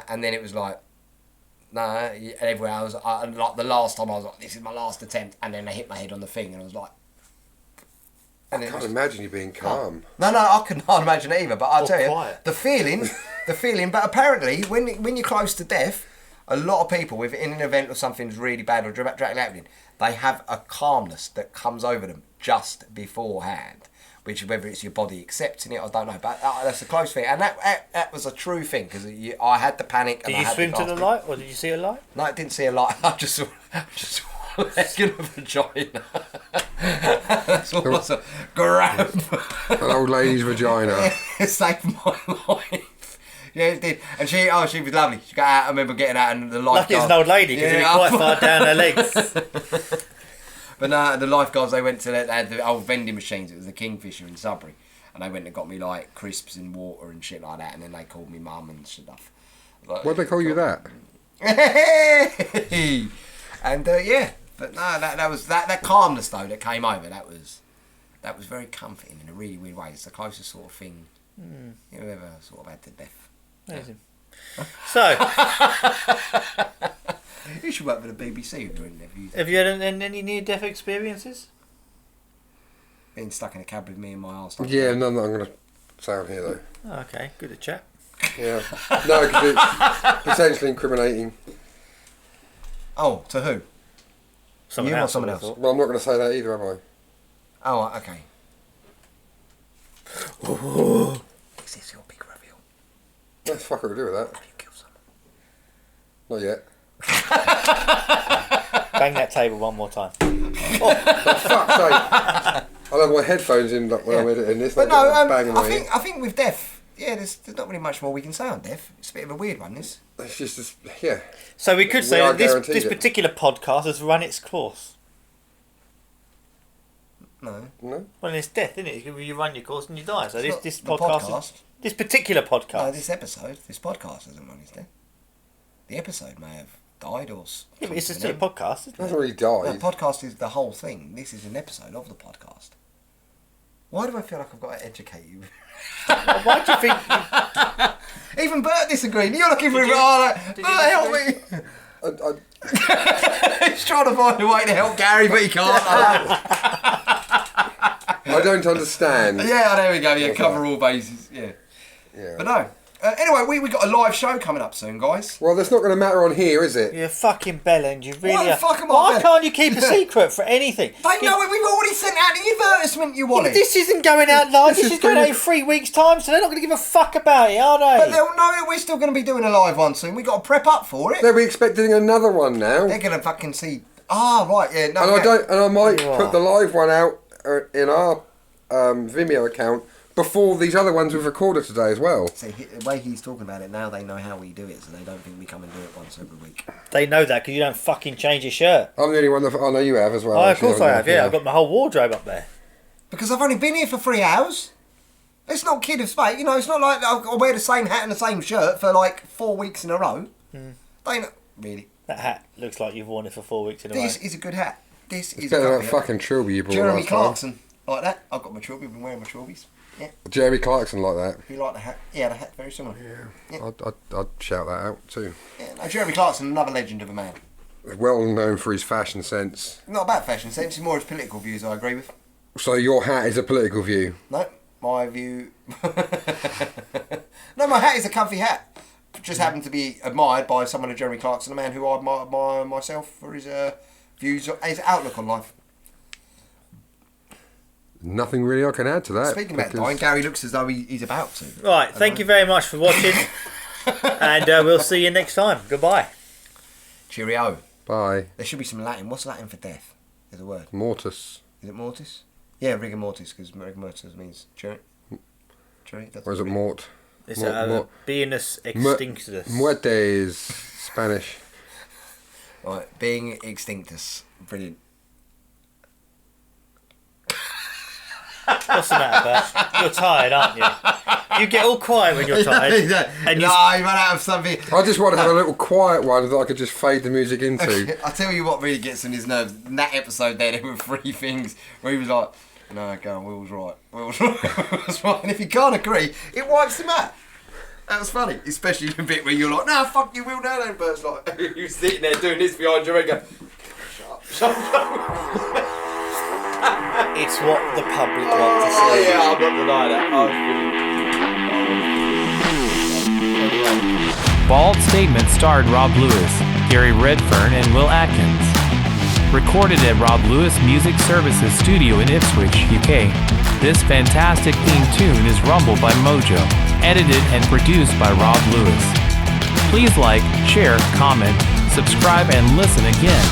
[SPEAKER 2] and then it was like, no, everywhere I was, like the last time I was like, this is my last attempt, and then I hit my head on the thing, and I was like, and
[SPEAKER 4] I can't imagine you being calm.
[SPEAKER 2] No, I could not imagine it either. But I'll tell you,
[SPEAKER 3] quiet.
[SPEAKER 2] the feeling. But apparently, when you're close to death, a lot of people, with in an event or something's really bad or dramatically happening, they have a calmness that comes over them just beforehand. Which, whether it's your body accepting it, I don't know. But that's a close thing, and that was a true thing because I had the panic.
[SPEAKER 3] Did
[SPEAKER 2] and
[SPEAKER 3] you
[SPEAKER 2] I had
[SPEAKER 3] swim
[SPEAKER 2] the
[SPEAKER 3] to the
[SPEAKER 2] gasping.
[SPEAKER 3] light, or did you see a light?
[SPEAKER 2] No, I didn't see a light. I just saw a leg in a vagina. That's all I saw. Grab.
[SPEAKER 4] An old lady's vagina.
[SPEAKER 2] It saved my life. Yeah, it did. And she was lovely. She got out. I remember getting out, and the lifeguard.
[SPEAKER 3] Lucky it's an old lady because it was quite far down her legs.
[SPEAKER 2] But no, the lifeguards, they went to they had the old vending machines. It was the Kingfisher in Sudbury, and they went and got me like crisps and water and shit like that. And then they called me mum and stuff. Like,
[SPEAKER 4] Why'd they call you that?
[SPEAKER 2] And yeah, but no, that was that calmness though that came over. That was very comforting in a really weird way. It's the closest sort of thing you've ever sort of had to death.
[SPEAKER 3] Amazing. So,
[SPEAKER 2] You should work for the BBC with your interviews.
[SPEAKER 3] have you had any near-death experiences?
[SPEAKER 2] Being stuck in a cab with me and my arse.
[SPEAKER 4] Yeah, none that I'm going to say on here though.
[SPEAKER 3] Oh, okay, good to chat.
[SPEAKER 4] Yeah. No, because it's potentially incriminating.
[SPEAKER 2] Oh, to who?
[SPEAKER 3] Someone
[SPEAKER 2] You or
[SPEAKER 3] else.
[SPEAKER 2] someone
[SPEAKER 3] I would've
[SPEAKER 2] else?
[SPEAKER 4] Well, I'm not going to say that either, am I?
[SPEAKER 2] Oh, okay. Is this your big reveal?
[SPEAKER 4] What the fuck are we do with that?
[SPEAKER 2] Have you killed someone?
[SPEAKER 4] Not yet.
[SPEAKER 3] thought. Bang that table one more time.
[SPEAKER 4] Fuck's sake. I'll have my headphones in when I'm editing this.
[SPEAKER 2] But
[SPEAKER 4] they'll
[SPEAKER 2] no,
[SPEAKER 4] bang in my ear.
[SPEAKER 2] I think with death, yeah, there's not really much more we can say on death. It's a bit of a weird one, this.
[SPEAKER 4] It's just, yeah.
[SPEAKER 3] So we could say
[SPEAKER 4] are
[SPEAKER 3] that this
[SPEAKER 4] guaranteed it.
[SPEAKER 3] particular podcast has run its course.
[SPEAKER 2] No.
[SPEAKER 4] No?
[SPEAKER 3] Well, it's death, isn't it? You run your course and you die. So
[SPEAKER 2] It's
[SPEAKER 3] this
[SPEAKER 2] not the
[SPEAKER 3] podcast, this particular podcast.
[SPEAKER 2] No, this podcast hasn't run its death. The episode may have died or...
[SPEAKER 3] Yeah, but it's still a podcast, isn't
[SPEAKER 4] It
[SPEAKER 3] it?
[SPEAKER 4] hasn't really
[SPEAKER 2] The
[SPEAKER 4] died.
[SPEAKER 2] podcast is the whole thing. This is an episode of the podcast. Why do I feel like I've got to educate you?
[SPEAKER 3] Why do you think?
[SPEAKER 2] Even Bert disagreed. You're looking for... Bert, help me! He's trying to find a way to help Gary, but he can't.
[SPEAKER 4] I don't understand.
[SPEAKER 2] Yeah, there we go. Yeah, cover all bases. Yeah.
[SPEAKER 4] Yeah.
[SPEAKER 2] But no. Anyway, we got a live show coming up soon, guys.
[SPEAKER 4] Well, that's not going to matter on here, is it?
[SPEAKER 3] You're fucking bellend, you really
[SPEAKER 2] Why the
[SPEAKER 3] are.
[SPEAKER 2] fuck am I
[SPEAKER 3] Why
[SPEAKER 2] bell-
[SPEAKER 3] can't you keep a secret for anything?
[SPEAKER 2] They know it. We've already sent out the advertisement, you want
[SPEAKER 3] But
[SPEAKER 2] it.
[SPEAKER 3] this isn't going out live.
[SPEAKER 4] This
[SPEAKER 3] This
[SPEAKER 4] is
[SPEAKER 3] is going out
[SPEAKER 4] going-
[SPEAKER 3] in 3 weeks' time, so they're not going to give a fuck about it, are
[SPEAKER 2] But
[SPEAKER 3] they?
[SPEAKER 2] they'll know that we're still going to be doing a live one soon. We've got to prep up for it.
[SPEAKER 4] They'll be expecting another one now.
[SPEAKER 2] They're going to fucking see... Ah, right, yeah. No,
[SPEAKER 4] And
[SPEAKER 2] yeah.
[SPEAKER 4] I might
[SPEAKER 3] You are.
[SPEAKER 4] put the live one out in our Vimeo account before these other ones we've recorded today as well.
[SPEAKER 2] See, the way he's talking about it now, they know how we do it, so they don't think we come and do it once every week.
[SPEAKER 3] They know that because you don't fucking change your shirt.
[SPEAKER 4] I'm the only one that I know you have as well.
[SPEAKER 3] Oh, of
[SPEAKER 4] actually,
[SPEAKER 3] course I
[SPEAKER 4] haven't
[SPEAKER 3] have,
[SPEAKER 4] you?
[SPEAKER 3] yeah. I've got my whole wardrobe up there.
[SPEAKER 2] Because I've only been here for 3 hours. It's not kid of spade, you know. It's not like I wear the same hat and the same shirt for like 4 weeks in a row. They know, really.
[SPEAKER 3] That hat looks like you've worn it for 4 weeks in a row.
[SPEAKER 2] This is a good hat. This
[SPEAKER 4] It's
[SPEAKER 2] is
[SPEAKER 4] better
[SPEAKER 2] a
[SPEAKER 4] than
[SPEAKER 2] good
[SPEAKER 4] that
[SPEAKER 2] hat.
[SPEAKER 4] fucking trilby you brought
[SPEAKER 2] Jeremy
[SPEAKER 4] last time.
[SPEAKER 2] Clarkson, like that. I've got my trilby. I've been wearing my trilbies. Yeah,
[SPEAKER 4] Jeremy Clarkson like that.
[SPEAKER 2] you like the hat? Yeah, the hat very similar. Yeah.
[SPEAKER 4] I'd shout that out too.
[SPEAKER 2] Yeah, no, Jeremy Clarkson, another legend of a man.
[SPEAKER 4] Well known for his fashion sense.
[SPEAKER 2] Not about fashion sense, it's more his political views. I agree with.
[SPEAKER 4] So your hat is a political view.
[SPEAKER 2] No, my view. No, my hat is a comfy hat. Just happened to be admired by someone of Jeremy Clarkson, a man who I admire myself for his views, his outlook on life.
[SPEAKER 4] Nothing really I can add to that.
[SPEAKER 2] Speaking about
[SPEAKER 4] because-
[SPEAKER 2] dying, Gary looks as though he's about to.
[SPEAKER 3] Right, thank you very much for watching. And we'll see you next time. Goodbye.
[SPEAKER 2] Cheerio.
[SPEAKER 4] Bye.
[SPEAKER 2] There should be some Latin. What's Latin for death? There's a word.
[SPEAKER 4] Mortis.
[SPEAKER 2] Is it mortis? Yeah, rigor mortis, because rigor mortis means cherry. Cherry? That's
[SPEAKER 4] Or is it mort?
[SPEAKER 3] It's
[SPEAKER 4] Mort-
[SPEAKER 3] Beinus extinctus.
[SPEAKER 4] Muerte is Spanish.
[SPEAKER 2] Right, being extinctus. Brilliant.
[SPEAKER 3] What's the matter, Bert? You're tired, aren't you? You get all quiet when you're tired. And you,
[SPEAKER 2] No, you run out of something.
[SPEAKER 4] I just want to have a little quiet one that I could just fade the music into.
[SPEAKER 2] I'll tell you what really gets on his nerves. In that episode there were 3 things where he was like, no, go on, Will's right. Will's right. Will's right. And if you can't agree, it wipes him out. That was funny. Especially the bit where you're like, no, fuck you, Will, no, no. Bert's like, you're sitting there doing this behind your head going, shut up.
[SPEAKER 3] it's what the public want to
[SPEAKER 2] Oh,
[SPEAKER 3] see.
[SPEAKER 2] yeah, I'm not denying that.
[SPEAKER 1] Bald Statement starred Rob Lewis, Gary Redfern, and Will Atkins. Recorded at Rob Lewis Music Services Studio in Ipswich, UK. This fantastic theme tune is Rumble by Mojo, edited and produced by Rob Lewis. Please like, share, comment, subscribe, and listen again.